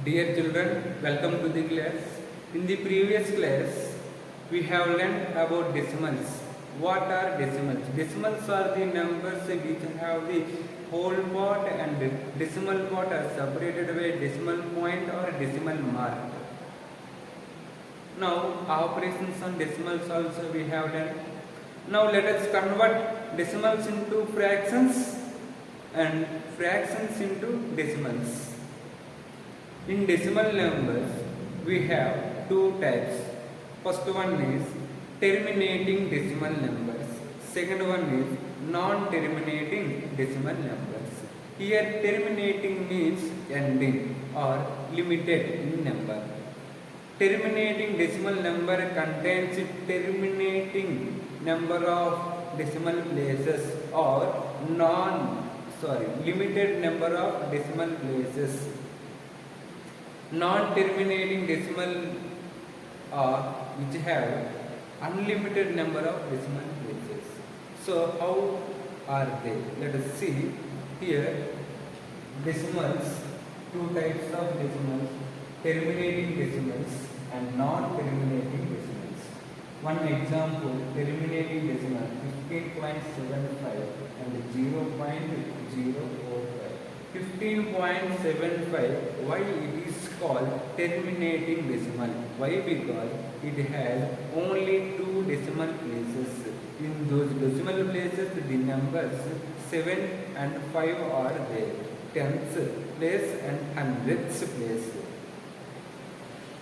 Dear children, welcome to the class. In the previous class, we have learned about decimals. What are decimals? Decimals are the numbers which have the whole part and decimal part are separated by decimal point or decimal mark. Now, operations on decimals also we have done. Now, let us convert decimals into fractions and fractions into decimals. In decimal numbers, we have two types. First one is terminating decimal numbers. Second one is non-terminating decimal numbers. Here, terminating means ending or limited in number. Terminating decimal number contains terminating number of decimal places or limited number of decimal places. Non-terminating decimal are which have unlimited number of decimal places. So how are they? Let us see here. Decimals, two types of decimals, terminating decimals and non-terminating decimals. One example, terminating decimal 15.75 and 0.045. 15.75, why it is called terminating decimal? Why? Because it has only two decimal places. In those decimal places, the numbers 7 and 5 are there. Tenths place and hundredths place.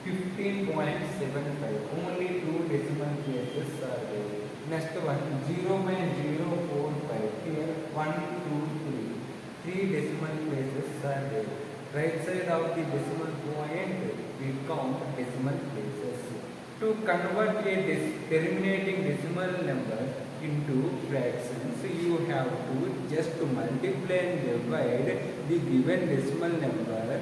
15.75, only two decimal places are there. Next one, 0.045, here 1, 2, 3. Three decimal places are there. Right side of the decimal point, we count decimal places. To convert a terminating decimal number into fractions, you have to just multiply and divide the given decimal number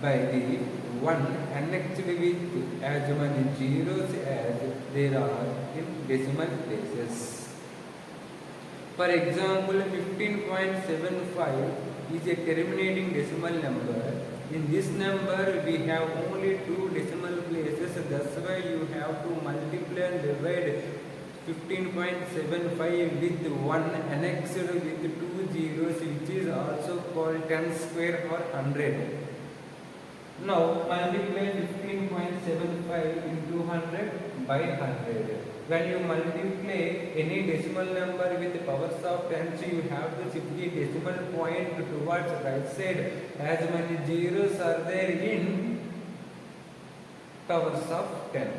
by the 1 annexed with as many zeros as there are in decimal places. For example, 15.75 is a terminating decimal number. In this number, we have only two decimal places. That's why you have to multiply and divide 15.75 with 1 annexed with 2 zeros, which is also called 10 square or 100. Now, multiply 15.75 into 100 by 100. When you multiply any decimal number with powers of 10, so you have to shift the decimal point towards right side. As many zeros are there in powers of 10.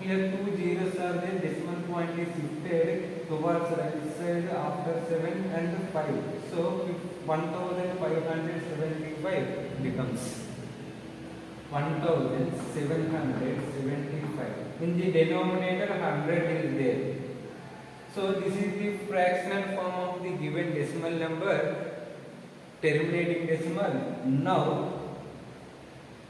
Here 2 zeros are there, decimal point is shifted towards right side after 7 and 5. So 1575 becomes 1775. In the denominator, 100 is there. So this is the fractional form of the given decimal number, terminating decimal. Now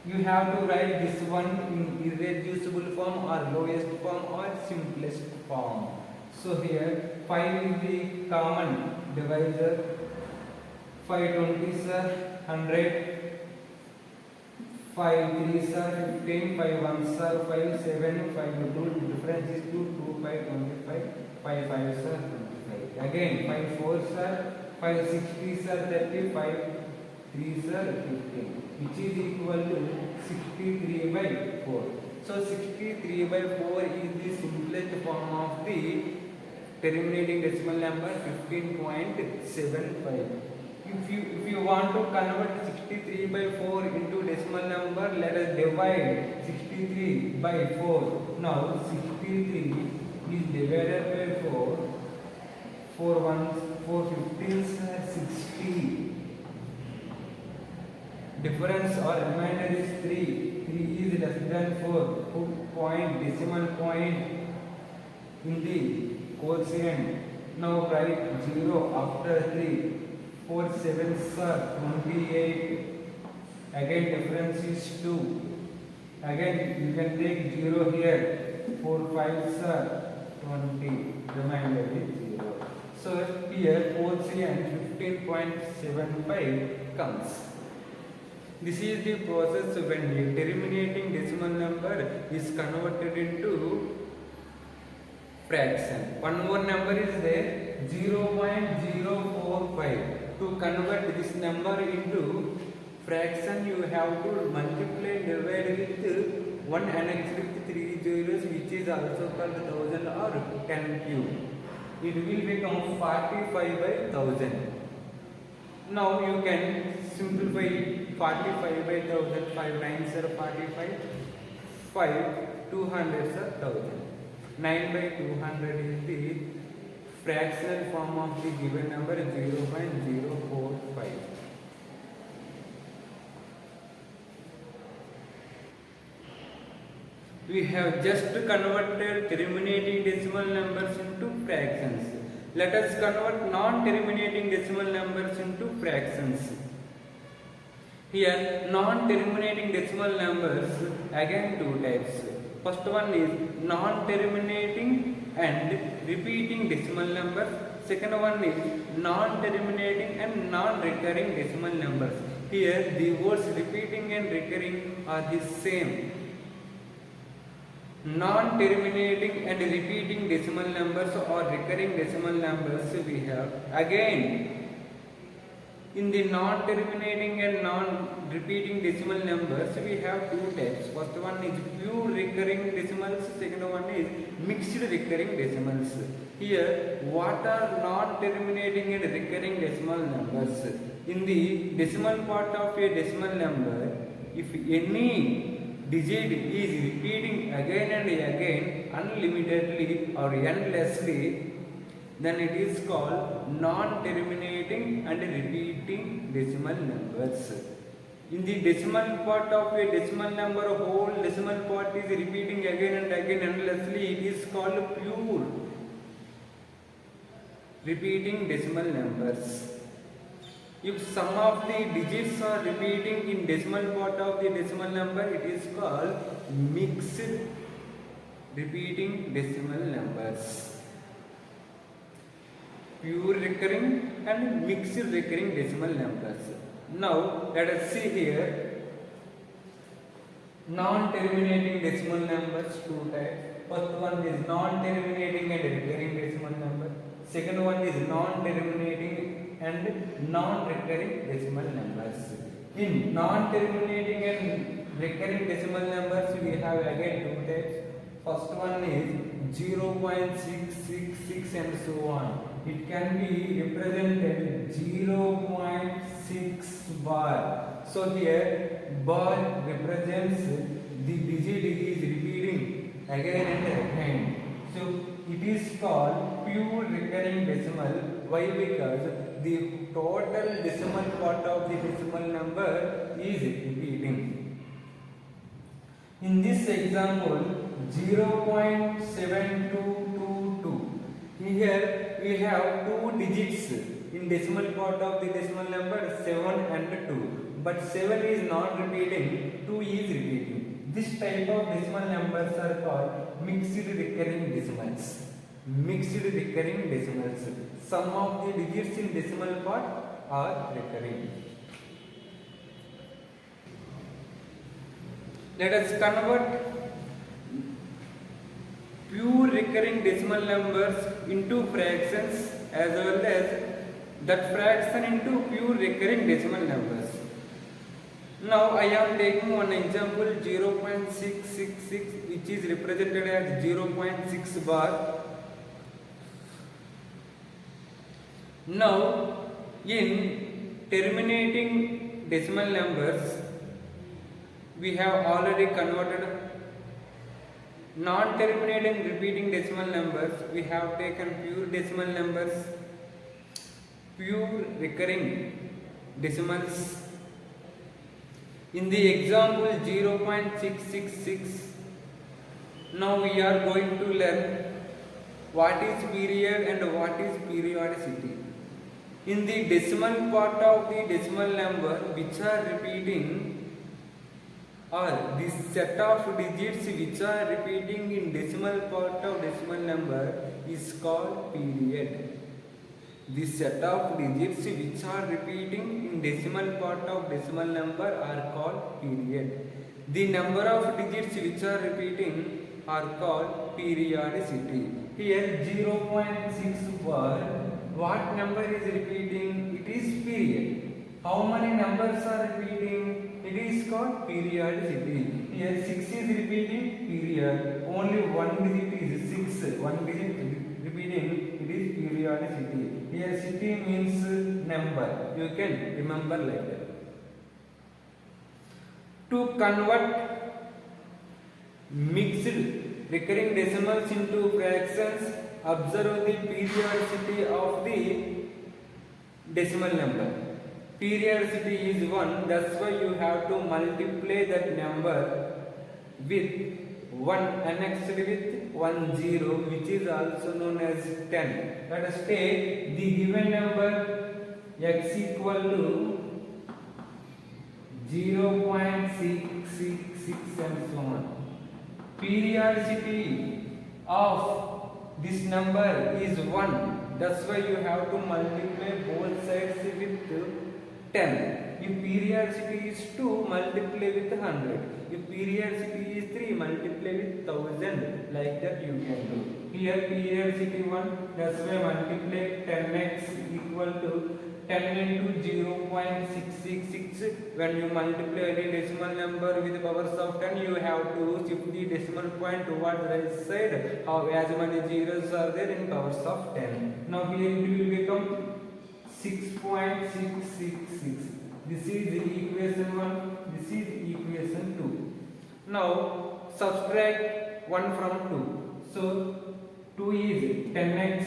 you have to write this one in irreducible form or lowest form or simplest form. So here 5 is the common divisor. 5 20s are 100. 5 3s are 15, 5 1s are 5, 7, 5 2, difference is 2, 2, 5, 25, 5 5s are 25. Again, 5 4s are 5 60s are 30, 5 3s are 15, which is equal to 63 by 4. So 63 by 4 is the simplest form of the terminating decimal number 15.75. If you want to convert 63 by 4 into decimal number, let us divide 63 by 4. Now 63 is divided by 4. 4 15s 60. Difference or remainder is 3. 3 is less than 4. Put point, decimal point in the quotient. Now write 0 after 3. 4 7s are 28. Again difference is 2. Again you can take 0 here. 4 5s are 20. Remainder is 0. So here quotient 15.75 comes. This is the process when a terminating decimal number is converted into fraction. One more number is there, 0.045. To convert this number into fraction, you have to multiply divide with 1 annexed with 3 zeros, which is also called 1000 or 10 cube. It will become 45 by 1000. Now you can simplify 45 by 1000. 5 nines are 45, 5 200s are 1000. 9 by 200 is the fractional form of the given number 0.045. We have just converted terminating decimal numbers into fractions. Let us convert non-terminating decimal numbers into fractions. Here, non-terminating decimal numbers, again two types. First one is non-terminating and repeating decimal numbers. Second one is non-terminating and non-recurring decimal numbers. Here, the words repeating and recurring are the same. Non-terminating and repeating decimal numbers or recurring decimal numbers we have. Again, in the non-terminating and non-repeating decimal numbers we have two types. First one is pure recurring decimals, second one is mixed recurring decimals. Here, what are non-terminating and recurring decimal numbers? In the decimal part of a decimal number, if any digit is repeating again and again unlimitedly or endlessly, then it is called non-terminating and repeating decimal numbers. In the decimal part of a decimal number, whole decimal part is repeating again and again endlessly, it is called pure repeating decimal numbers. If some of the digits are repeating in decimal part of the decimal number, it is called mixed repeating decimal numbers. Pure recurring and mixed recurring decimal numbers. Now let us see here non-terminating decimal numbers, two types. First one is non-terminating and recurring decimal number. Second one is non-terminating and non-recurring decimal numbers. In non-terminating and recurring decimal numbers we have again two types. First one is 0.666 and so on. It can be represented 0.6 bar. So here bar represents the digit is repeating again and again. So it is called pure recurring decimal. Why? Because the total decimal part of the decimal number is repeating. In this example, 0.7222. Here we have two digits in decimal part of the decimal number 7 and 2. But 7 is not repeating, 2 is repeating. This type of decimal numbers are called mixed recurring decimals. Mixed recurring decimals. Some of the digits in decimal part are recurring. Let us convert pure recurring decimal numbers into fractions as well as that fraction into pure recurring decimal numbers. Now I am taking one example 0.666 which is represented as 0.6 bar. Now in terminating decimal numbers we have already converted non-terminating repeating decimal numbers. We have taken pure decimal numbers, pure recurring decimals. In the example 0.666, now we are going to learn what is period and what is periodicity. In the decimal part of the decimal number which are repeating, or this set of digits which are repeating in decimal part of decimal number is called period. The set of digits which are repeating in decimal part of decimal number are called period. The number of digits which are repeating are called periodicity. Here 0.6 bar, what number is repeating? It is period. How many numbers are repeating? It is called periodicity. Here 6 is repeating, period. Only one digit is 6. One digit repeating, it is periodicity. Here city means number. You can remember like that. To convert mixed recurring decimals into fractions, observe the periodicity of the decimal number. Periodicity is 1, that's why you have to multiply that number with 1 annexed with 1 0, which is also known as 10. Let us take the given number x equal to 0.666 and so on. Periodicity of this number is 1, that's why you have to multiply both sides with 10. If periodicity is 2, multiply with 100. If periodicity is 3, multiply with 1000. Like that you can do. Here periodicity 1, that's why multiply 10x equal to 10 into 0.666. When you multiply any decimal number with powers of 10, you have to shift the decimal point towards the right side. How as many zeros are there in powers of 10. Now here it will become 6.666. This is equation 1, this is equation 2. Now subtract 1 from 2. So 2 is 10x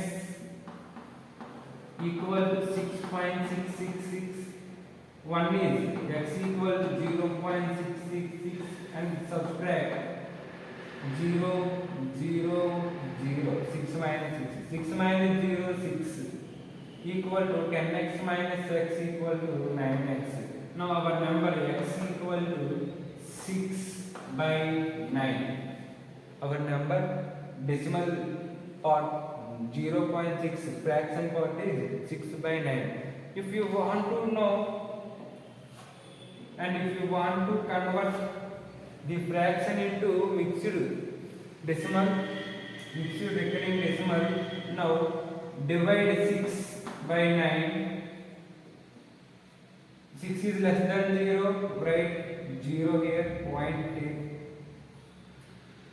equal to 6.666. 1 is x equal to 0.666 and subtract 0, 0, 0. 6 minus 6. 6 minus 0, 6. Equal to 10x minus x equal to 9x. Now our number x equal to 6 by 9. Our number decimal part 0.6 fraction part is 6 by 9. If you want to know and if you want to convert the fraction into mixed decimal, mixed recurring decimal, now divide 6 by 9. 6 is less than 0, write 0 here, point it.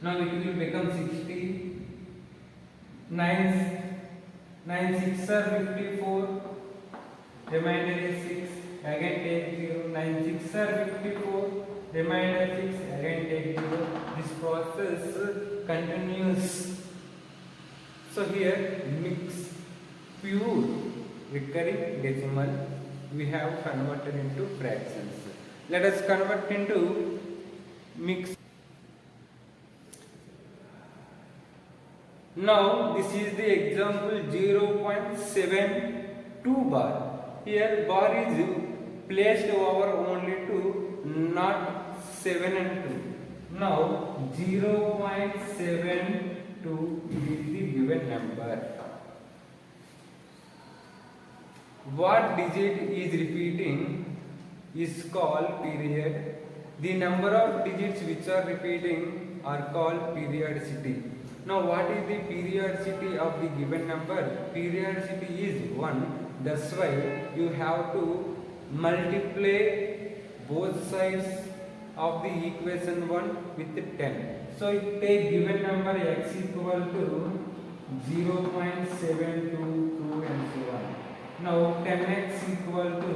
Now it will become 60. 9 6 are 54. Remainder is 6. Again take 0. 9 6 are 54. Remainder 6. Again take 0. This process continues. So here mix pure recurring decimal we have converted into fractions. Let us convert into mix. Now this is the example 0.72 bar. Here bar is placed over only 2, not 7 and 2. Now 0.72 is the given number. What digit is repeating is called period. The number of digits which are repeating are called periodicity. Now what is the periodicity of the given number? Periodicity is 1. That's why you have to multiply both sides of the equation 1 with 10. So take given number x equal to 0.722 and so on. Now 10x equal to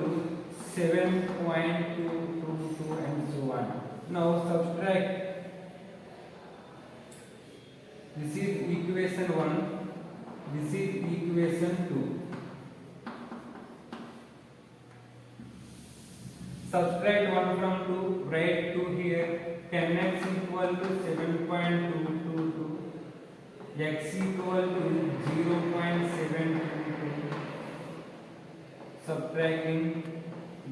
7.222 and so on. Now subtract. This is equation 1. This is equation 2. Subtract 1 from 2. Write 2 here. 10x equal to 7.222. X equal to 0.722. Subtracting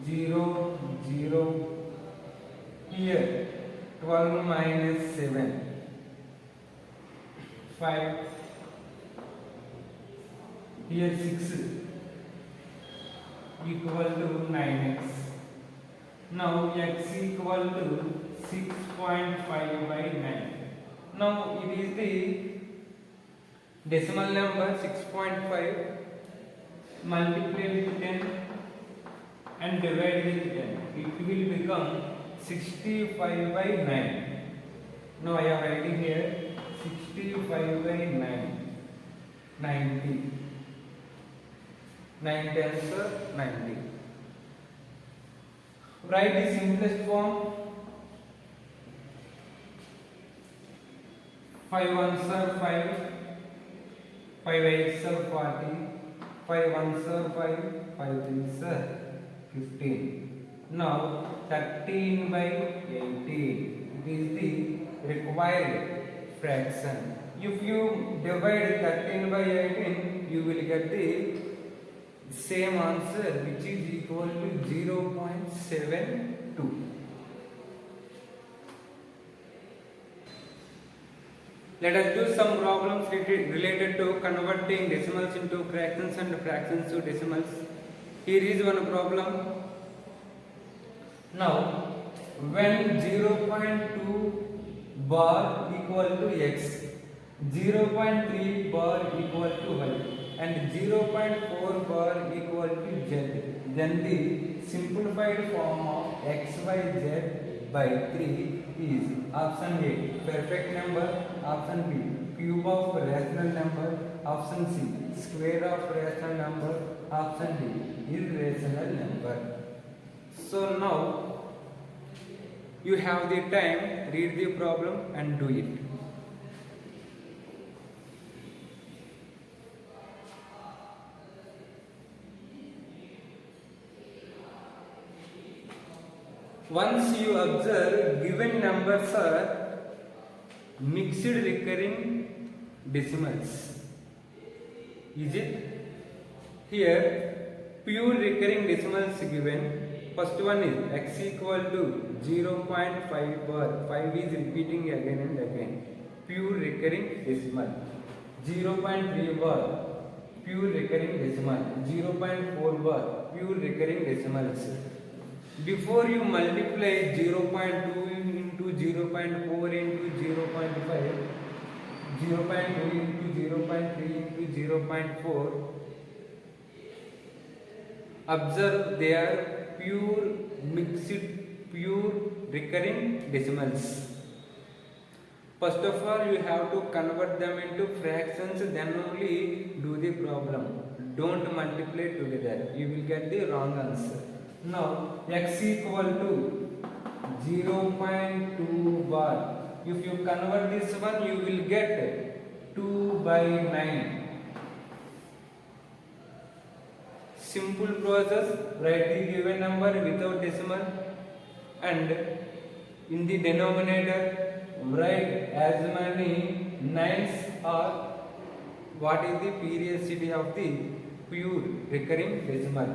0, 0. Here 12 minus 7. 5. Here 6. equal to 9x. Now x equal to 6.5 by 9. Now it is the decimal number 6.5, multiply with 10 and divide with 10. It will become 65 by 9. Now I am writing here 65 by 9. 90. 9 tens are 90. Write the simplest form. 5 ones are 5, 5 eights are 40, 5 ones are 5, 5 threes are 15. Now 13 by 18. It is the required fraction. If you divide 13 by 18, you will get the same answer, which is equal to 0.72. Let us do some problems related to converting decimals into fractions and fractions to decimals. Here is one problem. Now, when 0.2 bar equal to x, 0.3 bar equal to y, and 0.4 bar equal to z, then the simplified form of xyz by 3 is option A, perfect number, option B, cube of rational number, option C, square of rational number, option D, irrational number. So now you have the time, read the problem and do it. Once you observe, given numbers are mixed recurring decimals. Is it? Here, pure recurring decimals given. First one is x equal to 0.5 bar. 5 is repeating again and again. Pure recurring decimal. 0.3 bar. Pure recurring decimal. 0.4 bar. Pure recurring decimals. Before you multiply 0.2 into 0.4 into 0.5, 0.2 into 0.3 into 0.4, observe they are pure mixed, pure recurring decimals. First of all, you have to convert them into fractions, then only do the problem. Don't multiply together, you will get the wrong answer. Now x equal to 0.2 bar. If you convert this one, you will get 2 by 9. Simple process, write the given number without decimal and in the denominator write as many 9s or what is the periodicity of the pure recurring decimal.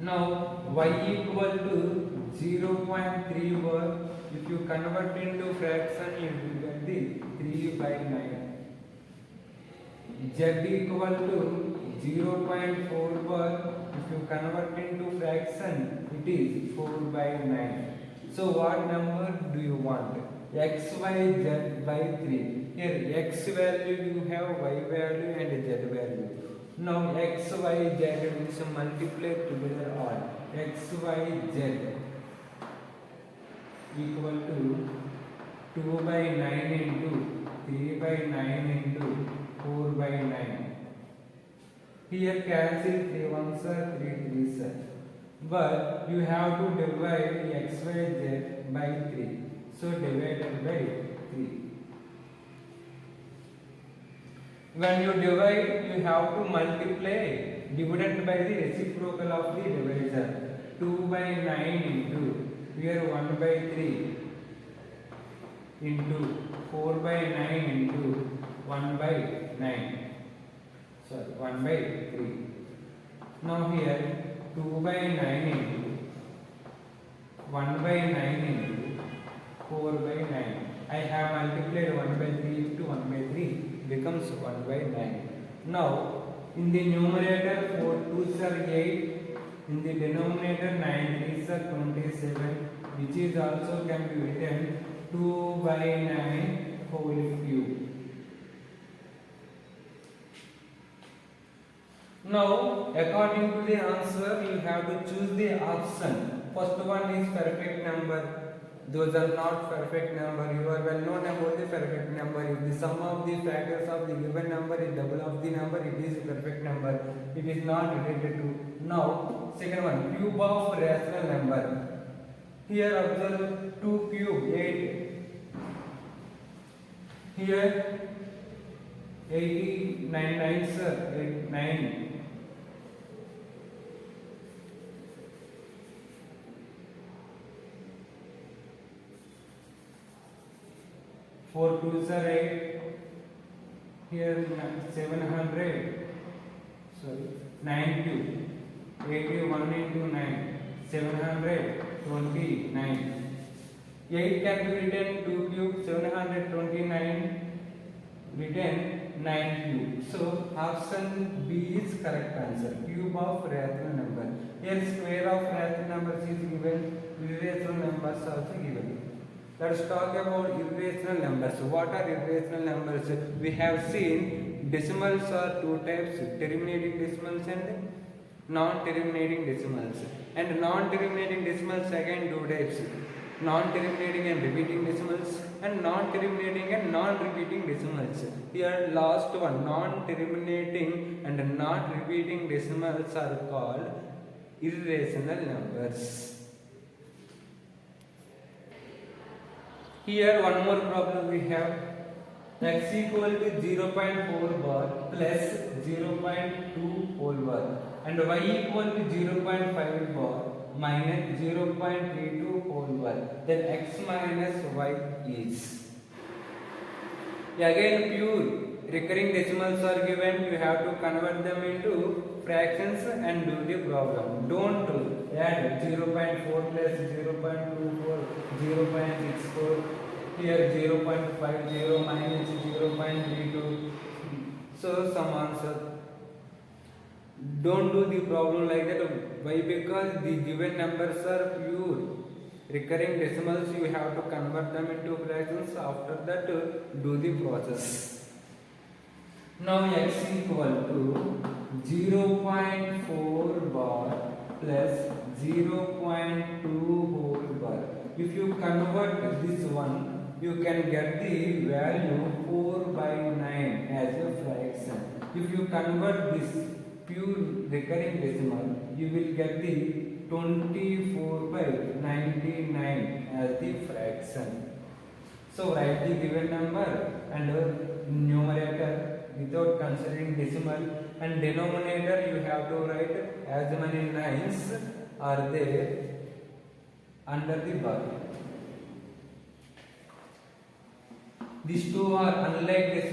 Now y equal to 0.3 bar. If you convert into fraction, you will get the 3 by 9. Z equal to 0.4 bar. If you convert into fraction, it is 4 by 9. So what number do you want? X, y, z by 3. Here x value you have, y value and z value. Now x, y, z is multiplied together all. X, y, z equal to 2 by 9 into 3 by 9 into 4 by 9. Here cancel 3 ones are 3 3s are. But you have to divide x, y, z by 3. So divided by 3. When you divide, you have to multiply dividend by the reciprocal of the divisor. 2 by 9 into here 1 by 3 into 4 by 9 into 1 by 9. Sorry, 1 by 3. Now here 2 by 9 into 1 by 9 into 4 by 9. I have multiplied 1 by 3 into 1 by 3 becomes 1 by 9. Now in the numerator 4 2s are 8 In the denominator 9 is 27, which is also can be written 2 by 9 whole cube. Now, according to the answer, you have to choose the option. First one is perfect number. Those are not perfect number. You are well known about the perfect number. If the sum of the factors of the given number is double of the number, it is a perfect number. It is not related to. Now, second one, cube of rational number. Here observe 2 cube 8. Here 89 nines 9. 4 2s are 8. Here 700. Sorry, 9 cube. 81 into 9. 729. 8 can be written 2 cube. 729 written 9 cube. So option B is correct answer. Cube of rational number. Here square of rational numbers is given. Irrational numbers also given. Let's talk about irrational numbers. What are irrational numbers? We have seen decimals are two types, terminating decimals and non-terminating decimals. And non-terminating decimals again two types, non-terminating and repeating decimals and non-terminating and non-repeating decimals. Here last one, non-terminating and non-repeating decimals are called irrational numbers. Here one more problem we have, x equal to 0.4 bar plus 0.2 whole bar and y equal to 0.5 bar minus 0.32 whole bar. Then x minus y is. Again pure recurring decimals are given, you have to convert them into fractions and do the problem. Don't add 0.4 plus 0.24, 0.64, here 0.50 minus 0.32. So some answer. Don't do the problem like that. Why? Because the given numbers are pure. Recurring decimals you have to convert them into fractions. After that do the process. Now x equal to 0.4 bar plus 0.2 whole bar. If you convert this one, you can get the value 4 by 9 as a fraction. If you convert this pure recurring decimal, you will get the 24 by 99 as the fraction. So write the given number and numerator without considering decimal, and denominator you have to write as many nines are there under the bar. These two are unlike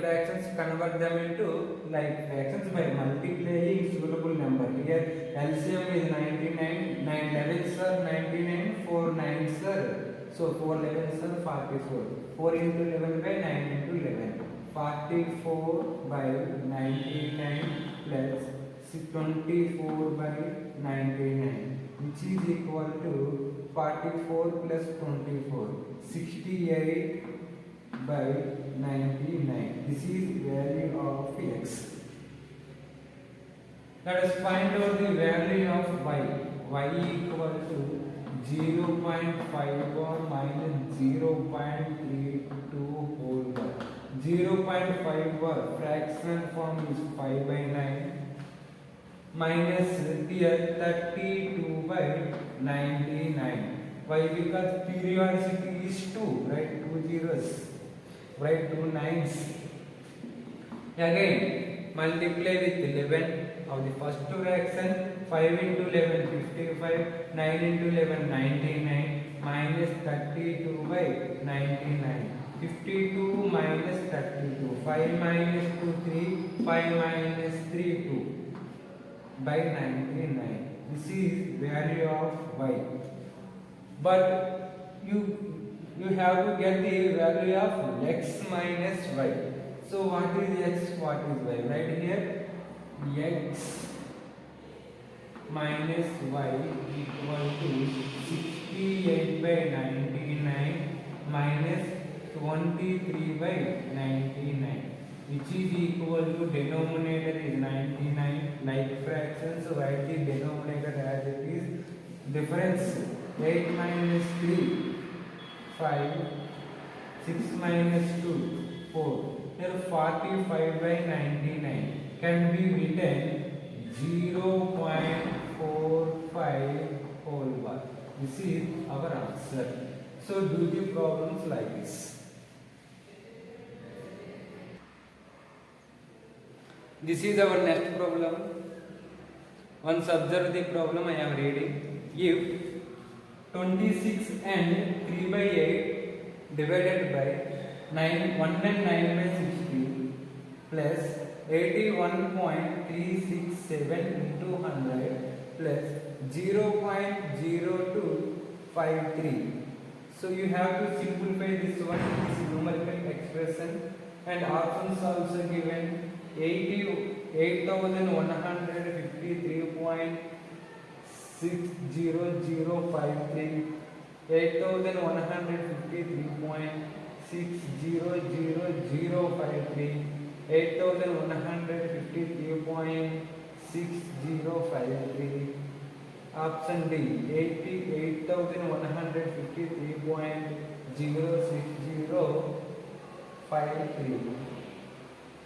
fractions, convert them into like fractions by multiplying suitable number. Here LCM is 99, 9 11s are 99, 4 9s are, so 4 11s are 44. 4 into 11 by 9 into 11. 44 by 99 plus 24 by 99, which is equal to 44 plus 24, 68 by 99. This is value of x. Let us find out the value of y. Y equal to 0.5 bar minus 0.32 whole bar. 0.5 bar fraction form is 5 by 9 minus here 32 by 99. Why? Because periodicity is 2, right? 2 zeros, right? 2 nines. Again multiply with 11 of the first fraction. 5 into 11 55, 9 into 11 99 minus 32 by 99. 52 minus 32, 5 minus 2 3, 5 minus 3 2 by 99. This is value of y. But you have to get the value of x minus y. So what is x, what is y? Right here x minus y equal to 68 by 99 minus 23 by 99, which is equal to denominator is 99. Like fractions, write the denominator as it is. Difference 8 minus 3 5, 6 minus 2 4. Here 45 by 99 can be written 0.45 whole bar. This is our answer. So do the problems like this. This is our next problem. Once observe the problem I am reading. If 26 and 3 by 8 divided by 1 and 9 by 16 plus 81.367 into 100 plus 0.0253. So you have to simplify this one, this numerical expression, and options also given. 8,153.60053, 8,153.60053, 8,153.6053. Option D, 8,153.06053.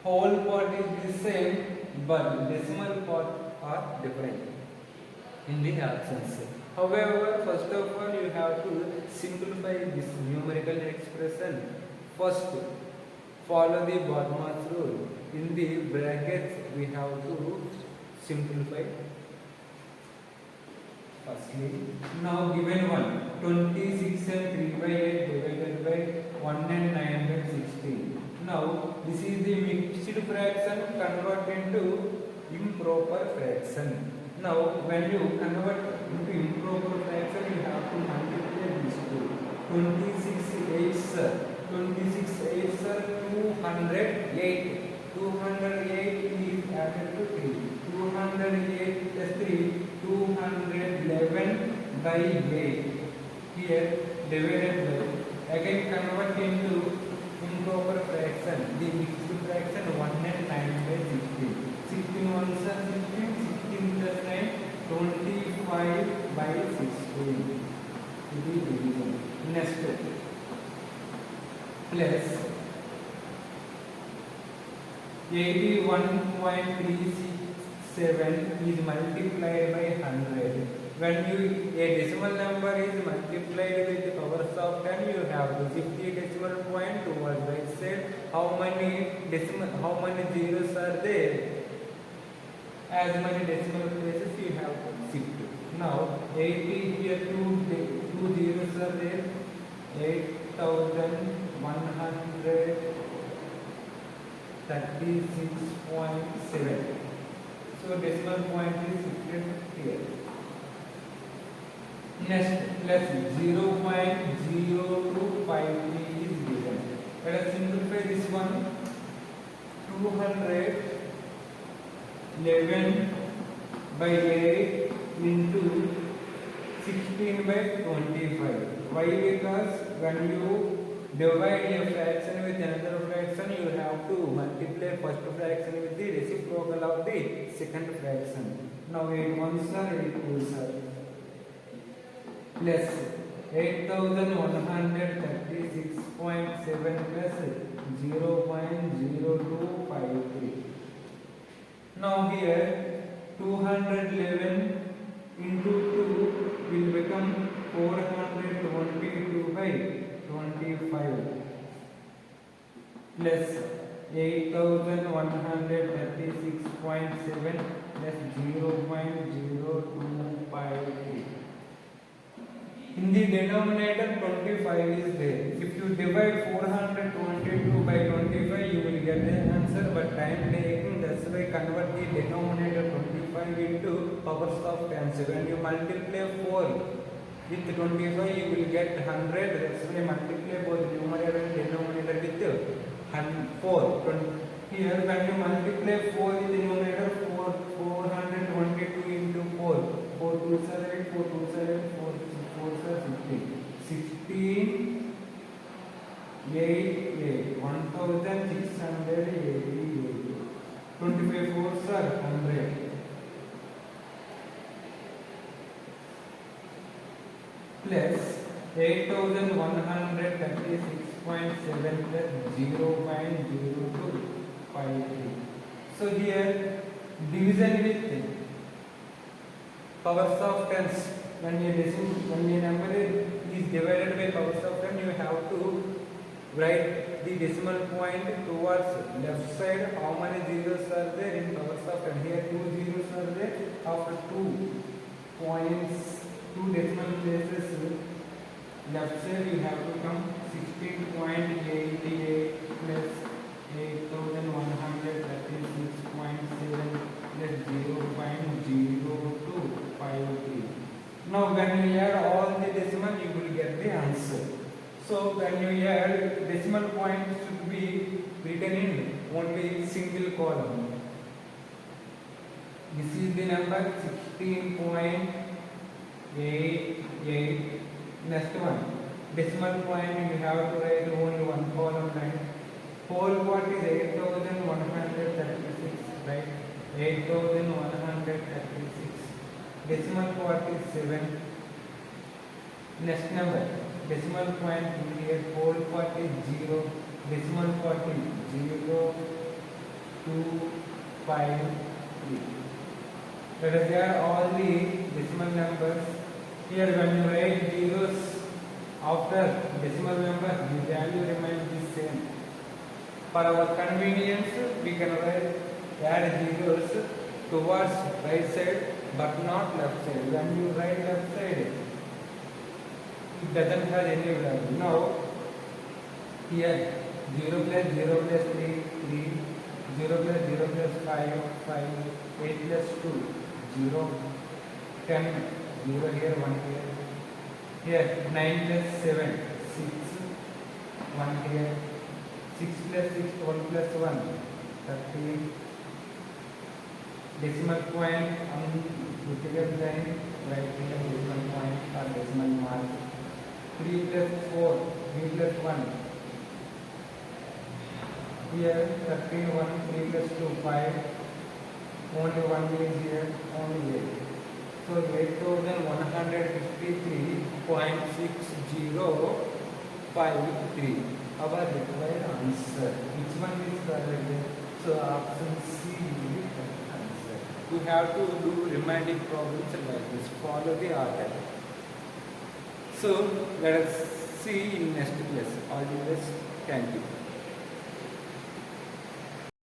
Whole part is the same, but decimal part are different in the options. However, first of all, you have to simplify this numerical expression. First, follow the BODMAS rule. In the brackets, we have to simplify. Firstly, now given one 26 and 3 by 8 divided by 1 and 9 by 16. Now this is the mixed fraction converted into improper fraction. Now when you convert into improper fraction, you have to multiply these two. 26 8s are 208. 208 is added to 3. 208 plus 3, 211 by 8. Here divided by, again convert into improper fraction, the mixed fraction 1 and 9 by 16. 16 ones are 16, 16 plus 9, 25 by 16. This is division. Next, plus 81.367 is multiplied by 100. When a decimal number is multiplied with the powers of 10, you have to shift the decimal point towards right side. How many zeros are there? As many decimal places you have to shift. Now 80 here, two zeros are there. 8,136.7. So decimal point is shifted here. Next, plus 0.0253 is given. Let us simplify this one. 211 by 8 into 16 by 25. Why? Because when you divide a fraction with another fraction, you have to multiply first fraction with the reciprocal of the second fraction. Now 8 ones are 8 twos are. Plus 8,136.7 plus 0.0253. Now here 211 into 2 will become 422 by 25 plus 8,136.7 plus 0.0253. In the denominator 25 is there. If you divide 422 by 25, you will get the answer, but time taking, that's why convert the denominator 25 into powers of 10. So when you multiply 4 with 25, you will get 100. That's why multiply both numerator and denominator with 4. Here when you multiply 4 with the numerator, 422 into 4. 4s are 8, 4 2s are 8, 4 4s are 16. 16 8 8 1688. 25 4s are 100 plus 8136.7 plus 0.0253. So here division with powers of tens. When a number is divided by powers of 10, you have to write the decimal point towards left side. How many zeros are there in powers of 10? Here 2 zeros are there. After 2 points, 2 decimal places left side, you have to come 16.88 plus 8136.7 plus 0.0253. Now when you add all the decimal, you will get the answer. So when you add, decimal point should be written in only single column. This is the number 16.88. Next one, decimal point you have to write only one column line. Whole part is 8136, right? 8136. Decimal part is 7. Next number, decimal point here, whole part is 0. Decimal part is 0, 2, 5, 3. Let us add all the decimal numbers. Here when you write zeros after decimal number, the value remains the same. For our convenience, we can add zeros towards right side but not left side. When you write left side, it doesn't have any value. Now, here 0 plus 0 plus 3, 3, 0 plus 0 plus 5, 5, 8 plus 2, 0, 10, 0 here, 1 here. Here 9 plus 7, 6, 1 here. 6 plus 6, 1 plus 1, 13. Decimal point on vertical line, right here decimal point or decimal mark. 3 plus 4, 3 plus 1. Here 13, 1, 3 plus 2, 5. Only 1 is here, only 8. So 8153.6053. Our required answer. Which one is correct? So option C will be correct answer. You have to do remaining problems like this. Follow the order. So let us see in next class. All the best. Thank you.